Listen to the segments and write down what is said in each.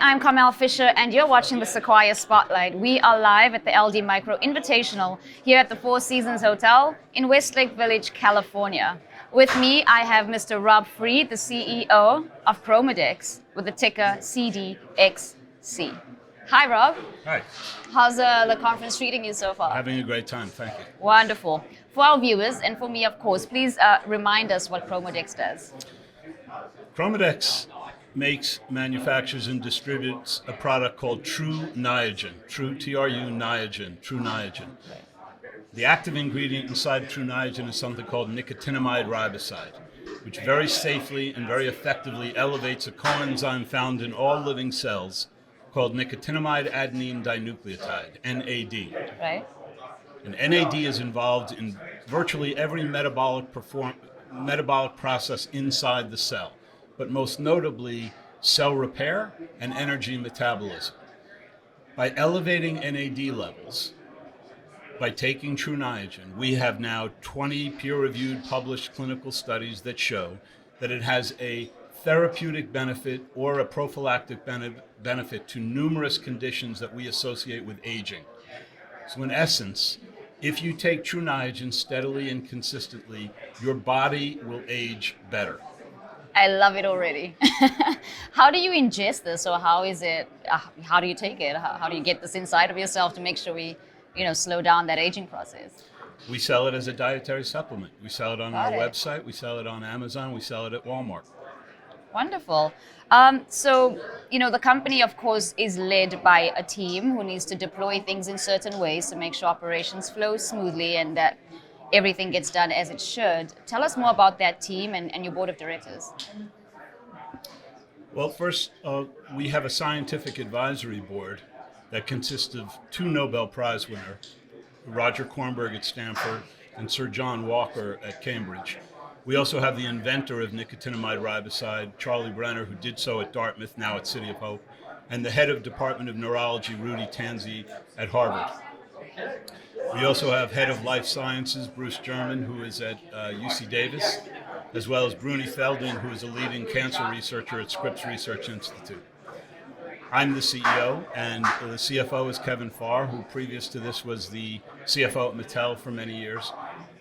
I'm Carmel Fisher, and you're watching the Sequire Spotlight. We are live at the LD Micro Invitational here at the Four Seasons Hotel in Westlake Village, California. With me, I have Mr. Rob Fried, the CEO of Chromadex, with the ticker CDXC. Hi, Rob. Hi. How's the conference treating you so far? Having a great time, thank you. Wonderful. For our viewers, and for me, of course, please remind us what Chromadex does. Chromadex makes, manufactures, and distributes a product called True Niagen. True, T-R-U, Niagen, True Niagen. The active ingredient inside True Niagen is something called nicotinamide riboside, which very safely and very effectively elevates a coenzyme found in all living cells called nicotinamide adenine dinucleotide, NAD. Right. And NAD is involved in virtually every metabolic process inside the cell, but most notably cell repair and energy metabolism. By elevating NAD levels, by taking True Niagen, we have now 20 peer-reviewed published clinical studies that show that it has a therapeutic benefit or a prophylactic benefit to numerous conditions that we associate with aging. So in essence, if you take True Niagen steadily and consistently, your body will age better. I love it already. How do you ingest this, or how is it? How do you take it? How do you get this inside of yourself to make sure we, slow down that aging process? We sell it as a dietary supplement. We sell it on our website. We sell it on Amazon. We sell it at Walmart. Wonderful. So, the company, of course, is led by a team who needs to deploy things in certain ways to make sure operations flow smoothly and that everything gets done as it should. Tell us more about that team and your board of directors. Well, first, we have a scientific advisory board that consists of 2 Nobel Prize winners, Roger Kornberg at Stanford and Sir John Walker at Cambridge. We also have the inventor of nicotinamide riboside, Charlie Brenner, who did so at Dartmouth, now at City of Hope, and the head of Department of Neurology, Rudy Tanzi, at Harvard. We also have head of life sciences, Bruce German, who is at UC Davis, as well as Bruni Felding, who is a leading cancer researcher at Scripps Research Institute. I'm the CEO, and the CFO is Kevin Farr, who previous to this was the CFO at Mattel for many years.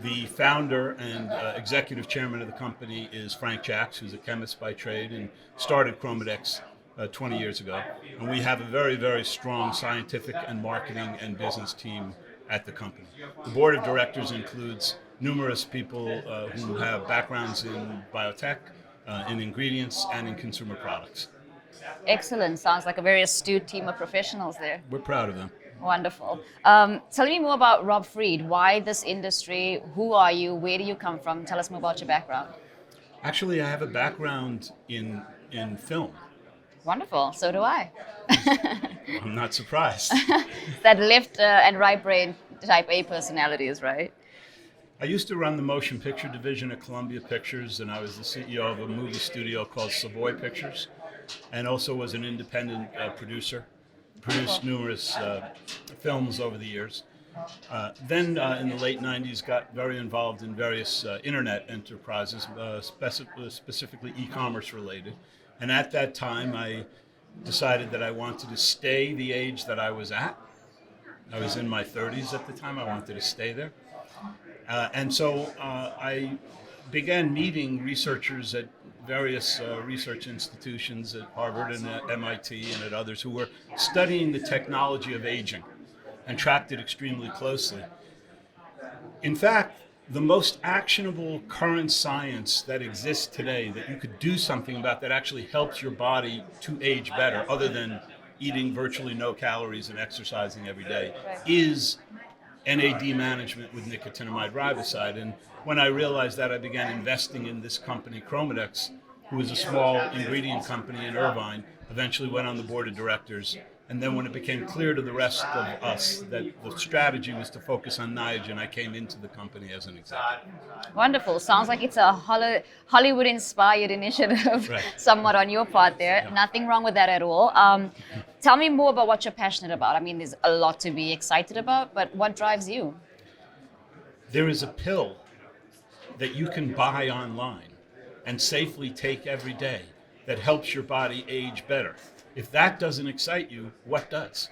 The founder and executive chairman of the company is Frank Jacks, who's a chemist by trade and started Chromadex 20 years ago. And we have a very, very strong scientific and marketing and business team at the company. The board of directors includes numerous people who have backgrounds in biotech, in ingredients, and in consumer products. Excellent. Sounds like a very astute team of professionals there. We're proud of them. Wonderful. Tell me more about Rob Fried. Why this industry? Who are you? Where do you come from? Tell us more about your background. Actually, I have a background in film. Wonderful. So do I. I'm not surprised. That left and right brain type A personalities, right? I used to run the motion picture division at Columbia Pictures, and I was the CEO of a movie studio called Savoy Pictures, and also was an independent producer. Produced numerous films over the years. Then in the late 90s got very involved in various internet enterprises, specifically e-commerce related. And at that time I decided that I wanted to stay the age that I was at. I was in my 30s at the time. I wanted to stay there. And so I began meeting researchers at various research institutions at Harvard and at MIT and at others who were studying the technology of aging and tracked it extremely closely. In fact, the most actionable current science that exists today that you could do something about that actually helps your body to age better, other than eating virtually no calories and exercising every day, is NAD management with nicotinamide riboside. And when I realized that, I began investing in this company, Chromadex, who was a small ingredient company in Irvine, eventually went on the board of directors. And then when it became clear to the rest of us that the strategy was to focus on Niagen, I came into the company as an executive. Wonderful. Sounds like it's a Hollywood-inspired initiative, somewhat on your part there. Yeah. Nothing wrong with that at all. Tell me more about what you're passionate about. I mean, there's a lot to be excited about, but what drives you? There is a pill that you can buy online and safely take every day that helps your body age better. If that doesn't excite you, what does?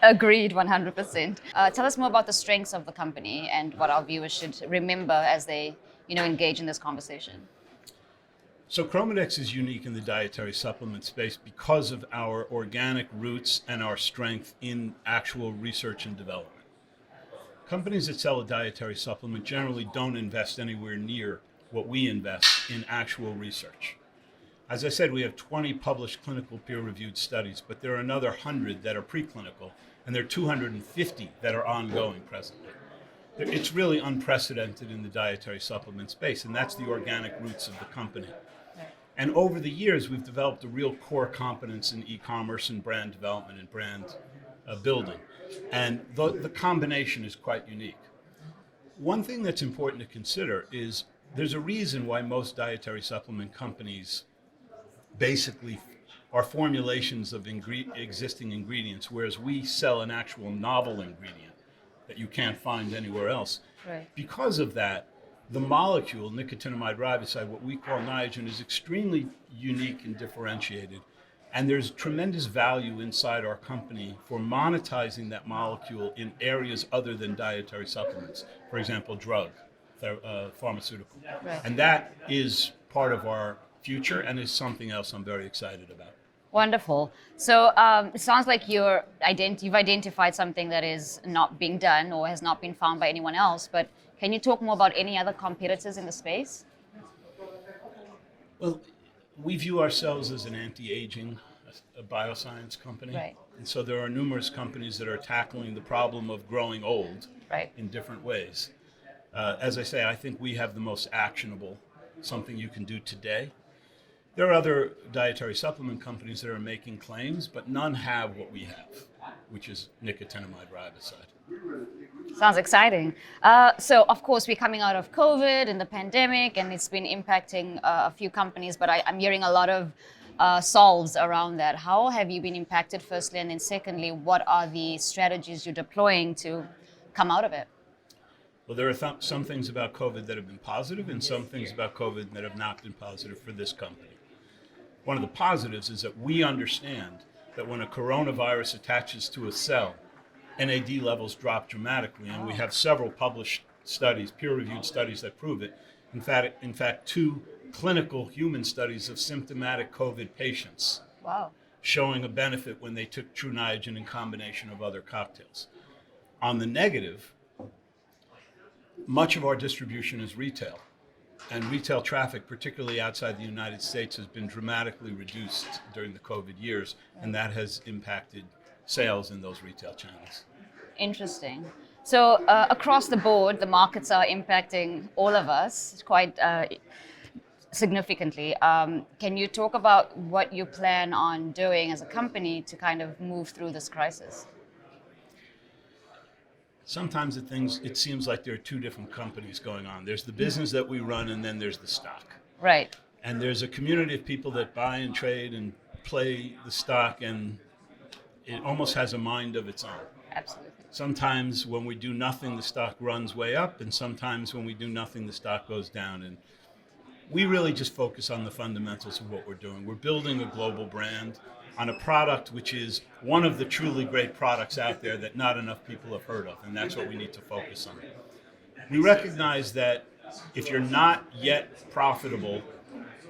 Agreed, 100%. Tell us more about the strengths of the company and what our viewers should remember as they, engage in this conversation. So Chromadex is unique in the dietary supplement space because of our organic roots and our strength in actual research and development. Companies that sell a dietary supplement generally don't invest anywhere near what we invest in actual research. As I said, we have 20 published clinical peer-reviewed studies, but there are another 100 that are preclinical, and there are 250 that are ongoing presently. It's really unprecedented in the dietary supplement space, and that's the organic roots of the company. And over the years, we've developed a real core competence in e-commerce and brand development and brand building. And the combination is quite unique. One thing that's important to consider is there's a reason why most dietary supplement companies basically are formulations of existing ingredients, whereas we sell an actual novel ingredient that you can't find anywhere else. Right. Because of that, the molecule, nicotinamide riboside, what we call Niagen, is extremely unique and differentiated. And there's tremendous value inside our company for monetizing that molecule in areas other than dietary supplements. For example, drug, pharmaceutical. Right. And that is part of our future and is something else I'm very excited about. Wonderful. So it sounds like you've identified something that is not being done or has not been found by anyone else, but can you talk more about any other competitors in the space? Well, we view ourselves as an anti-aging a bioscience company. Right. And so there are numerous companies that are tackling the problem of growing old Right. in different ways. As I say, I think we have the most actionable, something you can do today. There are other dietary supplement companies that are making claims, but none have what we have, which is nicotinamide riboside. Sounds exciting. So, of course, we're coming out of COVID and the pandemic, and it's been impacting a few companies, but I'm hearing a lot of solves around that. How have you been impacted, firstly, and then secondly, what are the strategies you're deploying to come out of it? Well, there are some things about COVID that have been positive and some things about COVID that have not been positive for this company. One of the positives is that we understand that when a coronavirus attaches to a cell, NAD levels drop dramatically, and we have several published studies, peer-reviewed studies that prove it. In fact, 2 clinical human studies of symptomatic COVID patients. Wow. Showing a benefit when they took True Niagen in combination of other cocktails. On the negative, much of our distribution is retail, and retail traffic, particularly outside the United States, has been dramatically reduced during the COVID years, and that has impacted sales in those retail channels. Interesting. So across the board, the markets are impacting all of us quite significantly. Can you talk about what you plan on doing as a company to kind of move through this crisis? Sometimes it seems like there are 2 different companies going on. There's the business that we run, and then there's the stock. Right. And there's a community of people that buy and trade and play the stock, and it almost has a mind of its own. Absolutely. Sometimes when we do nothing, the stock runs way up, and sometimes when we do nothing, the stock goes down. And we really just focus on the fundamentals of what we're doing. We're building a global brand on a product which is one of the truly great products out there that not enough people have heard of, and that's what we need to focus on. We recognize that if you're not yet profitable,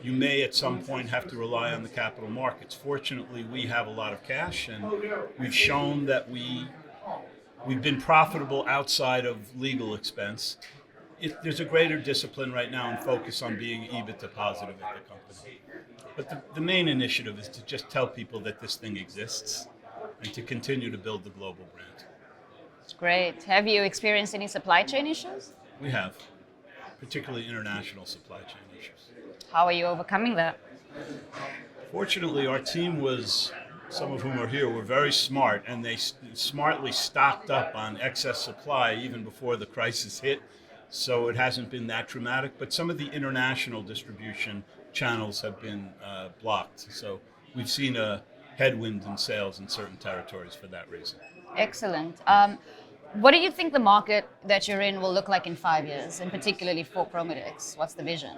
you may at some point have to rely on the capital markets. Fortunately, we have a lot of cash, and we've shown that we've been profitable outside of legal expense. There's a greater discipline right now and focus on being EBITDA positive at the company. But the main initiative is to just tell people that this thing exists and to continue to build the global brand. That's great. Have you experienced any supply chain issues? We have, particularly international supply chain issues. How are you overcoming that? Fortunately, our team some of whom are here, were very smart, and they smartly stocked up on excess supply even before the crisis hit. So it hasn't been that dramatic, but some of the international distribution channels have been blocked. So we've seen a headwind in sales in certain territories for that reason. Excellent. What do you think the market that you're in will look like in 5 years, and particularly for Chromadex? What's the vision?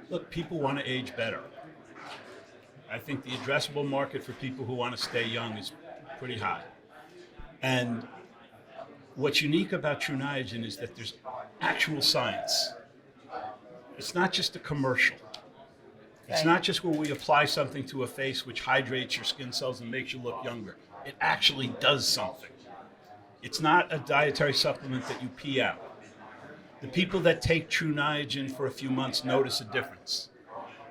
Look, people want to age better. I think the addressable market for people who want to stay young is pretty high. And what's unique about True Niagen is that there's actual science. It's not just a commercial. It's not just where we apply something to a face which hydrates your skin cells and makes you look younger. It actually does something. It's not a dietary supplement that you pee out. The people that take True Niagen for a few months notice a difference.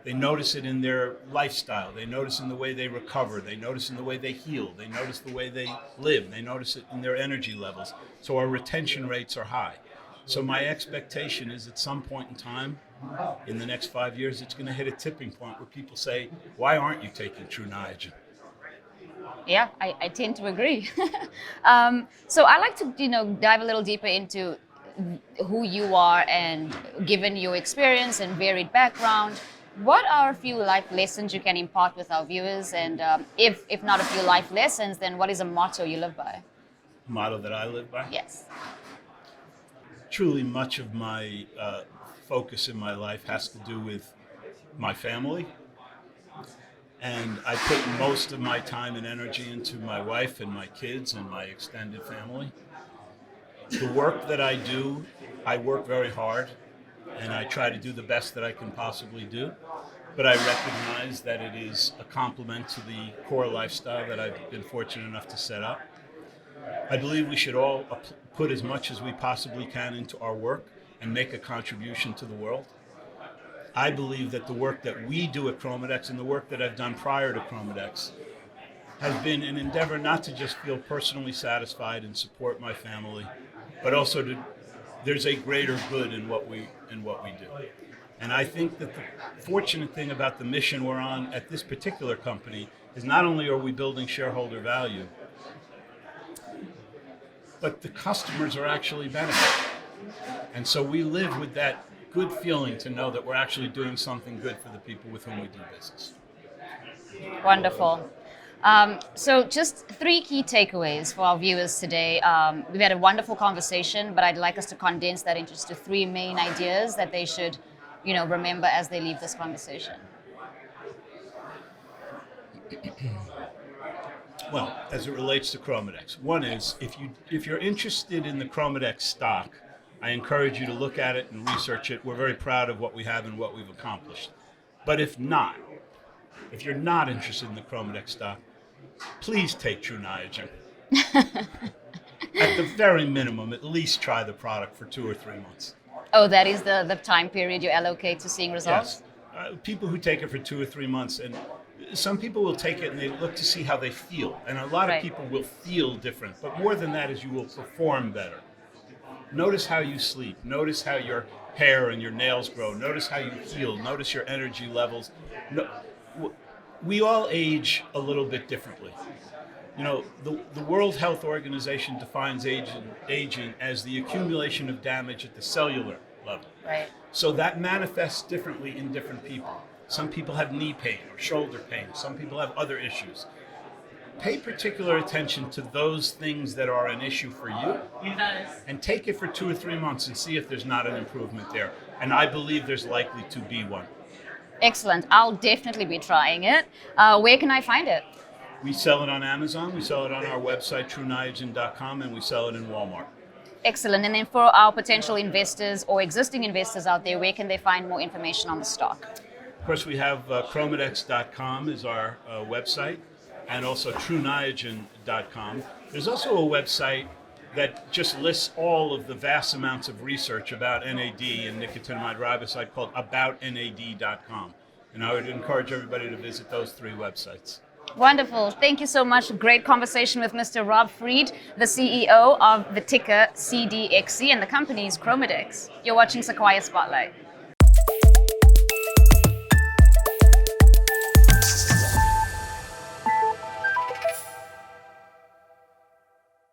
They notice it in their lifestyle. They notice in the way they recover. They notice in the way they heal. They notice the way they live. They notice it in their energy levels. So our retention rates are high. So my expectation is at some point in time, in the next 5 years, it's going to hit a tipping point where people say, why aren't you taking True Niagen? Yeah, I tend to agree. So I'd like to, dive a little deeper into who you are, and given your experience and varied background, what are a few life lessons you can impart with our viewers? And if not a few life lessons, then what is a motto you live by? Motto that I live by? Yes. Truly, much of my focus in my life has to do with my family. And I put most of my time and energy into my wife and my kids and my extended family. The work that I do, I work very hard, and I try to do the best that I can possibly do. But I recognize that it is a complement to the core lifestyle that I've been fortunate enough to set up. I believe we should all put as much as we possibly can into our work and make a contribution to the world. I believe that the work that we do at Chromadex and the work that I've done prior to Chromadex has been an endeavor not to just feel personally satisfied and support my family, but also there's a greater good in what we do. And I think that the fortunate thing about the mission we're on at this particular company is not only are we building shareholder value, but the customers are actually benefiting. And so we live with that good feeling to know that we're actually doing something good for the people with whom we do business. Wonderful. So just 3 key takeaways for our viewers today. We've had a wonderful conversation, but I'd like us to condense that into just 3 main ideas that they should, remember as they leave this conversation. Well, as it relates to Chromadex, one is if you're interested in the Chromadex stock, I encourage you to look at it and research it. We're very proud of what we have and what we've accomplished. But if you're not interested in the Chromadex stock, please take True Niagen. At the very minimum, at least try the product for 2 or 3 months. Oh, that is the time period you allocate to seeing results? Yes. People who take it for 2 or 3 months, and some people will take it and they look to see how they feel. And a lot of people will feel different. But more than that is you will perform better. Notice how you sleep. Notice how your hair and your nails grow. Notice how you feel. Notice your energy levels. We all age a little bit differently. The World Health Organization defines aging as the accumulation of damage at the cellular level. Right. So that manifests differently in different people. Some people have knee pain or shoulder pain. Some people have other issues. Pay particular attention to those things that are an issue for you, and take it for 2 or 3 months and see if there's not an improvement there. And I believe there's likely to be one. Excellent. I'll definitely be trying it. Where can I find it? We sell it on Amazon, we sell it on our website, TrueNiagen.com, and we sell it in Walmart. Excellent. And then for our potential investors or existing investors out there, where can they find more information on the stock? Of course, we have Chromadex.com is our website, and also TrueNiagen.com. There's also a website that just lists all of the vast amounts of research about NAD and nicotinamide riboside called AboutNAD.com. And I would encourage everybody to visit those 3 websites. Wonderful. Thank you so much. Great conversation with Mr. Rob Fried, the CEO of the ticker CDXC, and the company is Chromadex. You're watching Sequire Spotlight.